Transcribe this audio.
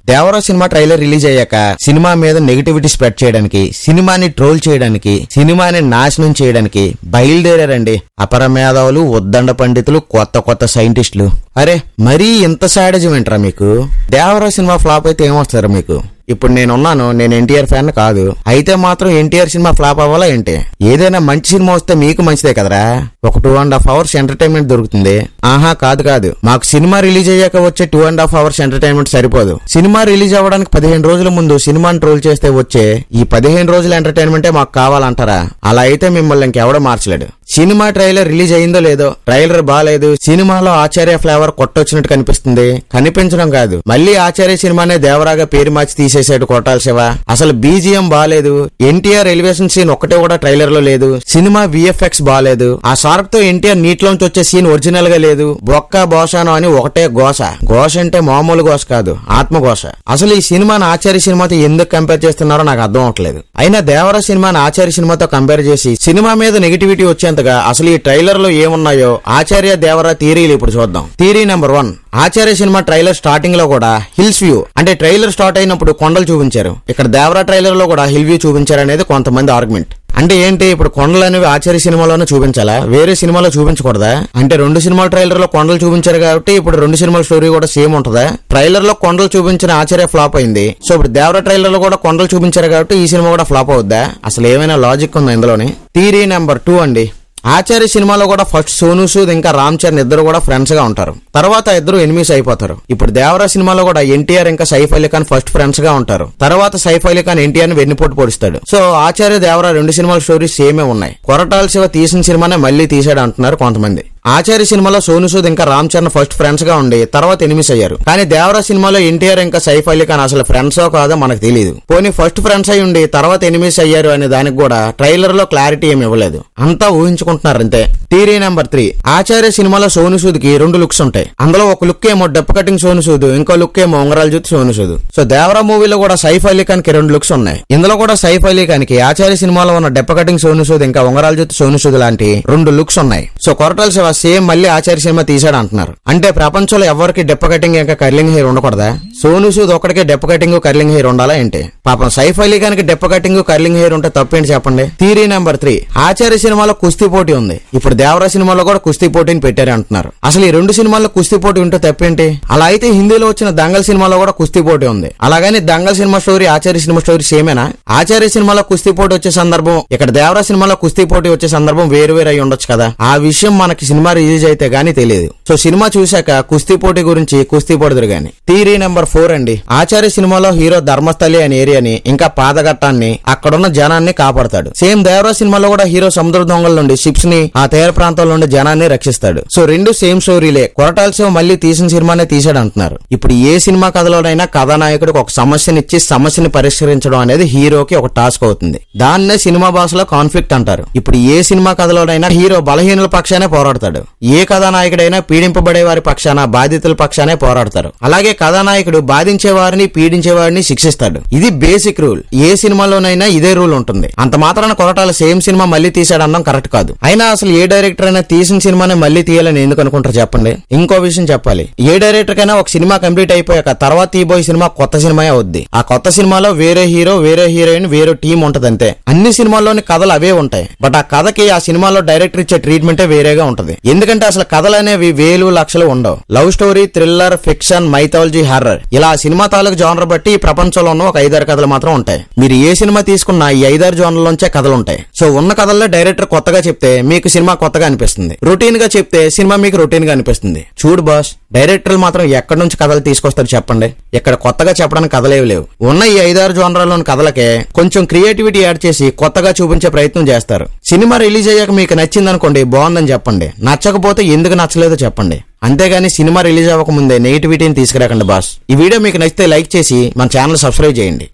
Devara cinema trailer release అయ్యాక cinema మీద negativity spread చేయడానికి, సినిమాని ట్రోల్ చేయడానికి, సినిమాని నాశనం చేయడానికి బయలుదేరారండి అపర మేధావులు, ఉద్దండ పండితులు, కొత్త కొత్త సైంటిస్టులు. అరే మరీ ఇంత సాడిజం ఏంట్రా మీకు? దేవరా సినిమా ఫ్లాప్ అయితే ఏమొస్తారా మీకు? ఇప్పుడు నేను ఎన్టీఆర్ ఫ్యాన్ కాదు, అయితే మాత్రం ఎన్టీఆర్ సినిమా ఫ్లాప్ అవ్వాలా ఏంటి? ఏదైనా మంచి సినిమా వస్తే మీకు మంచిదే కదరా, ఒక 2.5 hours ఎంటర్టైన్మెంట్ దొరుకుతుంది. ఆహా కాదు, మాకు సినిమా రిలీజ్ అయ్యాక వచ్చే 2.5 hours ఎంటర్టైన్మెంట్ సరిపోదు. సినిమా రిలీజ్ అవ్వడానికి 15 రోజుల ముందు సినిమాని ట్రోల్ చేస్తే వచ్చే ఈ 15 రోజుల ఎంటర్టైన్మెంటే మాకు కావాలంటారా? అలా అయితే మిమ్మల్ని ఇంకెవడో మార్చలేడు. సినిమా ట్రైలర్ రిలీజ్ అయిందో లేదో, ట్రైలర్ బాలేదు, సినిమాలో ఆచార్య ఫ్లేవర్ కొట్టొచ్చినట్టు కనిపిస్తుంది. కనిపించడం కాదు, మళ్ళీ ఆచార్య సినిమానే దేవరాగా పేరు మార్చి తీసేసాడు కొట్టాల శివ. అసలు బీజిఎం బాలేదు, ఎన్టీఆర్ ఎలివేషన్ సీన్ ఒక్కటే కూడా ట్రైలర్ లో లేదు, సినిమా విఎఫ్ఎక్స్ బాలేదు, ఆ షార్ప్ తో ఎన్టీఆర్ నీటిలోంచి వచ్చే సీన్ ఒరిజినల్ గా లేదు, బొక్క బోసానో అని ఒకటే గోస. గోష అంటే మామూలు గోష కాదు, ఆత్మఘోష. అసలు ఈ సినిమాని ఆచార్య సినిమాతో ఎందుకు కంపేర్ చేస్తున్నారో నాకు అర్థం అవట్లేదు. అయినా దేవరా సినిమాని ఆచార్య సినిమాతో కంపేర్ చేసి సినిమా మీద నెగిటివిటీ వచ్చేంతగా అసలు ఈ ట్రైలర్ లో ఏమున్నాయో ఆచార్య దేవరా థియరీలు ఇప్పుడు చూద్దాం. థియరీ నెంబర్ 1, ఆచార్య సినిమా ట్రైలర్ స్టార్టింగ్ లో కూడా హిల్స్ వ్యూ అంటే ట్రైలర్ స్టార్ట్ అయినప్పుడు కొండలు చూపించారు, ఇక్కడ దేవరా ట్రైలర్ లో కూడా హిల్ వ్యూ చూపించారు అనేది కొంతమంది ఆర్గ్యుమెంట్. అంటే ఏంటి, ఇప్పుడు కొండలు అనేవి ఆచార్య సినిమాలోనే చూపించాలా, వేరే సినిమాలో చూపించకూడదా? అంటే 2 సినిమాల ట్రైలర్ లో కొండలు చూపించారు కాబట్టి ఇప్పుడు 2 సినిమాల స్టోరీ కూడా సేమ్ ఉంటుందా? ట్రైలర్ లో కొండలు చూపించిన ఆచార్య ఫ్లాప్ అయింది, సో ఇప్పుడు దేవరా ట్రైలర్ లో కూడా కొండలు చూపించారు కాబట్టి ఈ సినిమా కూడా ఫ్లాప్ అవుద్దా? అసలు ఏమైనా లాజిక్ ఉందా ఇందులోని? థియరీ నెంబర్ 2 అండి, ఆచార్య సినిమాలో కూడా ఫస్ట్ సోనూ సూద్ ఇంకా రామ్ చరణ్ ఇద్దరు కూడా ఫ్రెండ్స్ గా ఉంటారు, తర్వాత ఇద్దరు ఎనిమీస్ అయిపోతారు. ఇప్పుడు దేవరా సినిమాలో కూడా ఎన్టీఆర్ ఇంకా సైఫ్ అలీ ఖాన్ ఫస్ట్ ఫ్రెండ్స్ గా ఉంటారు, తర్వాత సైఫ్ అలీ ఖాన్ ఎన్టీఆర్ ని వెన్నుపోటు పొడుస్తాడు. సో ఆచార్య దేవరా 2 సినిమాల స్టోరీస్ సేమే ఉన్నాయి. కొరటాల శివ తీసిన సినిమానే మళ్ళీ తీసాడు అంటున్నారు కొంతమంది. ఆచార్య సినిమాలో సోనూ సూద్ ఇంకా రామ్ చరణ్ ఫస్ట్ ఫ్రెండ్స్ గా ఉండి తర్వాత ఎనిమిస్ అయ్యారు, కానీ దేవరా సినిమాలో ఎన్టీఆర్ ఇంకా సైఫ్ అలీ ఖాన్ అసలు ఫ్రెండ్సో కాదో మనకు తెలియదు. పోనీ ఫస్ట్ ఫ్రెండ్స్ అయి ఉండి తర్వాత ఎనిమిస్ అయ్యారు అనే దానికి కూడా ట్రైలర్ లో క్లారిటీ ఏమి ఇవ్వలేదు, అంతా ఊహించుకుంటున్నారు అంతే. థియరీ నెంబర్ 3, ఆచార్య సినిమాలో సోనూ సూద్ కి 2 లుక్స్ ఉంటాయి, అందులో ఒక లుక్ ఏమో డెప్ కటింగ్ సోనూ సూద్, ఇంకో లుక్ ఏమో ఉంగరాల జుత్తు సోనూ సూద్. సో దేవరా మూవీలో కూడా సైఫ్ అలీ ఖాన్ కి 2 లుక్స్ ఉన్నాయి, ఇందులో కూడా సైఫ్ అలీ ఖాన్ కి ఆచార్య సినిమాలో ఉన్న డెప్ కటింగ్ సోనూ సూద్ ఇంకా ఉంగరాల జుత్తు సోనూ సూద్ లాంటి 2 లుక్స్ ఉన్నాయి. సో కొరటాల శివ సేమ్ మళ్ళీ ఆచార్య సినిమా తీసాడు అంటున్నారు, అంటే ప్రపంచంలో ఎవరికి డెప్ కటింగ్ ఇంకా కర్లింగ్ హెయిర్ ఉండకూడదా? సోనూ సూద్ ఒకటికే డెప్ కటింగ్ కర్లింగ్ హెయిర్ ఉండాలా ఏంటి? పాపం సైఫ్ అలీ ఖాన్ కి డెప్ కటింగ్ కర్లింగ్ హెయిర్ ఉంటే తప్పేంటి చెప్పండి. థియరీ నెంబర్ 3, ఆచార్య సినిమాలో కుస్తీ పోటీ ఉంది, ఇప్పుడు దేవరా సినిమాలో కూడా కుస్తీ పోటీని పెట్టారు అంటున్నారు. అసలు ఈ 2 సినిమాల్లో కుస్తీ పోటీ ఉంటే తప్పేంటి? అలా అయితే హిందీలో వచ్చిన దంగల్ సినిమాలో కూడా కుస్తీ పోటీ ఉంది, అలాగని దంగల్ సినిమా స్టోరీ ఆచార్య సినిమా స్టోరీ సేమేనా? ఆచార్య సినిమాలో కుస్తీ పోటీ వచ్చే సందర్భం, ఇక్కడ దేవరా సినిమాలో కుస్తీ పోటీ వచ్చే సందర్భం వేరు వేరు అయి ఉండొచ్చు కదా, ఆ విషయం మనకి సినిమా రిలీజ్ అయితే గానీ తెలియదు. సో సినిమా చూశాక కుస్తీ పోటీ గురించి కుస్తీ పొడుదురు గాని. థియరీ నెంబర్ 4 అండి, ఆచార్య సినిమాలో హీరో ధర్మస్థలి అనే ఏరియాని ఇంకా పాదఘట్టాన్ని అక్కడున్న జనాన్ని కాపాడతాడు. సేమ్ దేవరా సినిమాలో కూడా హీరో సముద్ర దొంగల నుండి షిప్స్ ని ఆ తీర ప్రాంతాల నుండి జనాన్ని రక్షిస్తాడు. సో 2 సేమ్ స్టోరీలే. కొరటాల శివ మళ్ళీ తీసిన సినిమానే తీసాడు అంటున్నారు. ఇప్పుడు ఏ సినిమా కథలోనైనా కథానాయకుడికి ఒక సమస్యనిచ్చి సమస్యని పరిష్కరించడం అనేది హీరోకి ఒక టాస్క్ అవుతుంది, దాన్నే సినిమా భాషలో కాన్ఫ్లిక్ట్ అంటారు. ఇప్పుడు ఏ సినిమా కథలోనైనా హీరో బలహీనుల పక్షానే పోరాడతాడు, ఏ కథానాయకుడైనా పీడింపబడే వారి పక్షాన బాధితుల పక్షానే పోరాడతారు. అలాగే కథానాయకుడు బాధించే వారిని పీడించే వారిని శిక్షిస్తాడు. ఇది బేసిక్ రూల్, ఏ సినిమాలోనైనా ఇదే రూల్ ఉంటుంది. అంత మాత్రాన కొరటాల సేమ్ సినిమా మళ్ళీ తీసాడనడం కరెక్ట్ కాదు. అయినా అసలు ఏ డైరెక్టర్ అయినా తీసిన సినిమానే మళ్ళీ తీయాలని ఎందుకు అనుకుంటారు చెప్పండి. ఇంకో విషయం చెప్పాలి, ఏ డైరెక్టర్ కైనా ఒక సినిమా కంప్లీట్ అయిపోయాక తర్వాత తీయబోయే సినిమా కొత్త సినిమా అవుద్ది. ఆ కొత్త సినిమాలో వేరే హీరో వేరే హీరోయిన్ వేరే టీం ఉంటది అంతే. అన్ని సినిమాల్లోని కథలు అవే ఉంటాయి, బట్ ఆ కథకి ఆ సినిమాలో డైరెక్టర్ ఇచ్చే ట్రీట్మెంటే వేరేగా ఉంటది. ఎందుకంటే అసలు కథలు అనేవి వేలు లక్షలు ఉండవు. Love story, thriller, fiction, mythology, horror ఇలా సినిమా తాలూకు జోనర్ బట్టి ఈ ప్రపంచంలో ఉన్న ఒక 5-6 కథలు మాత్రం ఉంటాయి. మీరు ఏ సినిమా తీసుకున్నా ఈ 5-6 జోనర్లోంచే కథలు ఉంటాయి. సో ఉన్న కథల్లో డైరెక్టర్ కొత్తగా చెప్తే మీకు సినిమా కొత్తగా అనిపిస్తుంది, రొటీన్ గా చెప్తే సినిమా మీకు రొటీన్ గా అనిపిస్తుంది. చూడు బాస్, డైరెక్టర్లు మాత్రం ఎక్కడి నుంచి కథలు తీసుకొస్తారు చెప్పండి? ఇక్కడ కొత్తగా చెప్పడానికి కథలేవి లేవు. ఉన్న ఈ 5-6 జోనర్లోని కథలకే కొంచెం క్రియేటివిటీ యాడ్ చేసి కొత్తగా చూపించే ప్రయత్నం చేస్తారు. సినిమా రిలీజ్ అయ్యాక మీకు నచ్చింది అనుకోండి, బాగుందని చెప్పండి, నచ్చకపోతే ఎందుకు నచ్చలేదో చెప్పండి, అంతేగాని సినిమా రిలీజ్ అవ్వక ముందే నెగిటివిటీని తీసుకురాకండి బాస్. ఈ వీడియో మీకు నచ్చితే లైక్ చేసి మన ఛానల్ సబ్స్క్రైబ్ చేయండి.